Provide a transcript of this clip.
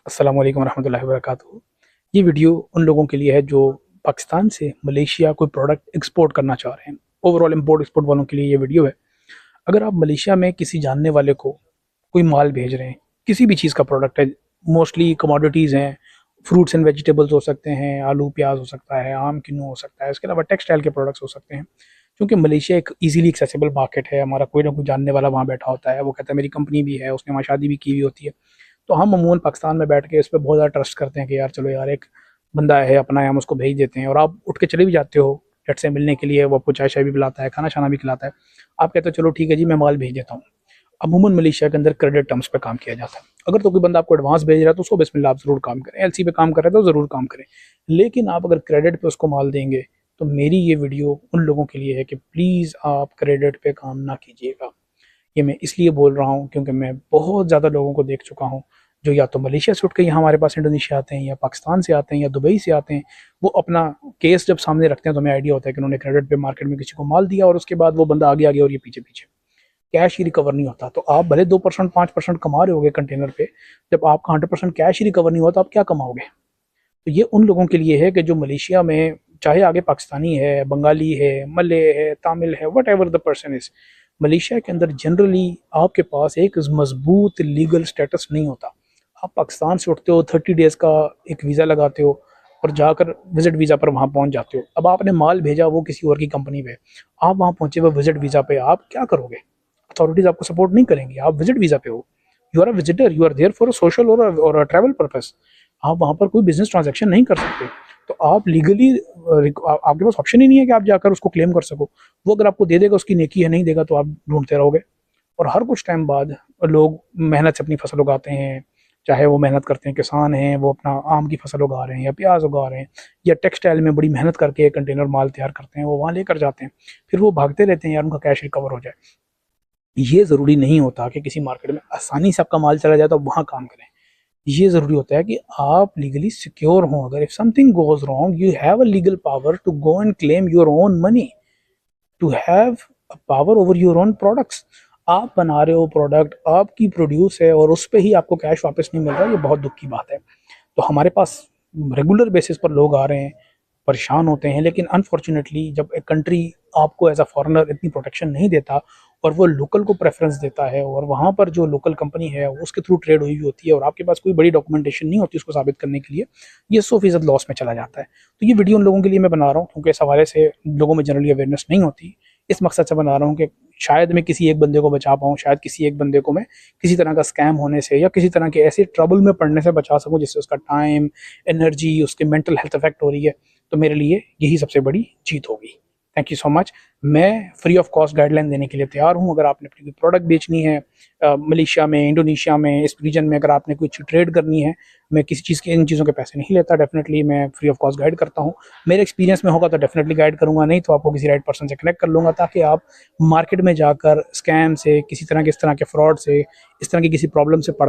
अस्सलाम वालेकुम रहमतुल्लाहि व बरकातुहू। ये वीडियो उन लोगों के लिए है जो पाकिस्तान से मलेशिया कोई प्रोडक्ट एक्सपोर्ट करना चाह रहे हैं। ओवरऑल इंपोर्ट एक्सपोर्ट वालों के लिए ये वीडियो है। अगर आप मलेशिया में किसी जानने वाले को कोई माल भेज रहे हैं, किसी भी चीज़ का प्रोडक्ट है, मोस्टली कमोडिटीज़ हैं, फ्रूट्स एंड वेजिटेबल्स हो सकते हैं, आलू प्याज हो सकता है, आम किन्नू हो सकता है, इसके अलावा टेक्सटाइल के प्रोडक्ट्स हो सकते हैं। क्योंकि मलेशिया एक ईजिली एक्सेसिबल मार्केट है, हमारा कोई ना कोई जानने वाला वहाँ बैठा होता है, वो कहता है मेरी कंपनी भी है, उसने वहाँ शादी भी की हुई होती है। तो हम अमूमन पाकिस्तान में बैठ के इस पे बहुत ज़्यादा ट्रस्ट करते हैं कि यार चलो यार एक बंदा है अपना है, हम उसको भेज देते हैं। और आप उठ के चले भी जाते हो झट से मिलने के लिए, वो आपको चाय शाय भी पिलाता है, खाना शाना भी खिलाता है। आप कहते हो चलो ठीक है जी, मैं माल भेज देता हूँ। अमूमन मलेशिया के अंदर क्रेडिट टर्म्स पे काम किया जाता है। अगर तो कोई बंदा आपको एडवांस भेज रहा है तो उसको बिस्मिल्लाह आप ज़रूर काम करें, एलसी पे काम कर रहे हैं तो ज़रूर काम करें। लेकिन आप अगर क्रेडिट पे उसको माल देंगे तो मेरी ये वीडियो उन लोगों के लिए है कि प्लीज़ आप क्रेडिट पे काम ना कीजिएगा। ये मैं इसलिए बोल रहा हूँ क्योंकि मैं बहुत ज़्यादा लोगों को देख चुका हूँ जो या तो मलेशिया से उठ के यहाँ हमारे पास इंडोनेशिया आते हैं, या पाकिस्तान से आते हैं, या दुबई से आते हैं। वो अपना केस जब सामने रखते हैं तो हमें आइडिया होता है कि उन्होंने क्रेडिट पे मार्केट में किसी को माल दिया और उसके बाद वो बंदा आगे आगे और ये पीछे पीछे, कैश ही रिकवर नहीं होता। तो आप भले 2% 5% कमा रहे होगे कंटेनर पे, जब आपका 100% कैश ही रिकवर नहीं हुआ तो आप क्या कमाओगे। तो ये उन लोगों के लिए है कि जो मलेशिया में, चाहे आगे पाकिस्तानी है, बंगाली है, मले है, तामिल है, what ever the person is, Malaysia के अंदर जनरली आपके पास एक मजबूत लीगल स्टेटस नहीं होता। आप पाकिस्तान से उठते हो, 30 डेज़ का एक वीज़ा लगाते हो और जाकर विजिट वीज़ा पर वहाँ पहुँच जाते हो। अब आपने माल भेजा वो किसी और की कंपनी पे, आप वहाँ पहुँचे हुए विजिट वीज़ा पे, आप क्या करोगे। अथॉरिटीज़ आपको सपोर्ट नहीं करेंगी, आप विजिट वीज़ा पे हो, you are a visitor, you are there for a social और ट्रैवल पर्पस। आप वहाँ पर कोई बिजनेस ट्रांजैक्शन नहीं कर सकते। तो आप लीगली आपके पास ऑप्शन ही नहीं है कि आप जाकर उसको क्लेम कर सको। वो अगर आपको दे देगा उसकी नेकी है, नहीं देगा तो आप ढूंढते रहोगे। और हर कुछ टाइम बाद लोग मेहनत से अपनी फसल उगाते हैं, चाहे वो मेहनत करते हैं, किसान हैं, वो अपना आम की फसल उगा रहे हैं या प्याज उगा रहे हैं, या टेक्सटाइल में बड़ी मेहनत करके कंटेनर माल तैयार करते हैं, वो वहाँ लेकर जाते हैं। फिर वो भागते रहते हैं यार उनका कैश रिकवर हो जाए। ये ज़रूरी नहीं होता कि किसी मार्केट में आसानी से आपका माल चला जाए तो आप वहाँ काम करें। ये ज़रूरी होता है कि आप लीगली सिक्योर हों। अगर if something goes wrong, you have a legal power to go and claim your own money, to have a power over your own products. आप बना रहे हो प्रोडक्ट, आपकी प्रोड्यूस है और उस पे ही आपको कैश वापस नहीं मिल रहा, ये बहुत दुख की बात है। तो हमारे पास रेगुलर बेसिस पर लोग आ रहे हैं, परेशान होते हैं, लेकिन अनफॉर्चुनेटली जब एक कंट्री आपको एज अ फॉरेनर इतनी प्रोटेक्शन नहीं देता और वो लोकल को प्रेफरेंस देता है, और वहाँ पर जो लोकल कंपनी है उसके थ्रू ट्रेड हुई होती है और आपके पास कोई बड़ी डॉक्यूमेंटेशन नहीं होती उसको साबित करने के लिए, ये 100% लॉस में चला जाता है। तो ये वीडियो उन लोगों के लिए मैं बना रहा हूँ क्योंकि इस हवाले से लोगों में जनरली अवेयरनेस नहीं होती। इस मकसद से बना रहा हूँ कि शायद मैं किसी एक बंदे को बचा पाऊँ, शायद किसी एक बंदे को मैं किसी तरह का स्कैम होने से या किसी तरह के ऐसे ट्रबल में पड़ने से बचा सकूँ जिससे उसका टाइम, एनर्जी, उसके मेंटल हेल्थ इफेक्ट हो रही है। तो मेरे लिए यही सबसे बड़ी जीत होगी। Thank you so much. मैं फ्री ऑफ कॉस्ट गाइडलाइन देने के लिए तैयार हूँ। अगर आपने अपनी कोई प्रोडक्ट बेचनी है मलेशिया में, इंडोनेशिया में, इस रीजन में, अगर आपने कुछ ट्रेड करनी है, मैं किसी चीज़ के इन चीज़ों के पैसे नहीं लेता। डेफिनेटली मैं फ्री ऑफ कॉस्ट गाइड करता हूँ। मेरे एक्सपीरियंस में होगा तो डेफिनेटली गाइड करूँगा, नहीं तो आपको किसी राइट पर्सन से कनेक्ट कर लूँगा ताकि आप मार्केट में जाकर स्कैम से, किसी तरह के इस तरह के फ्रॉड से, इस तरह की किसी प्रॉब्लम से पड़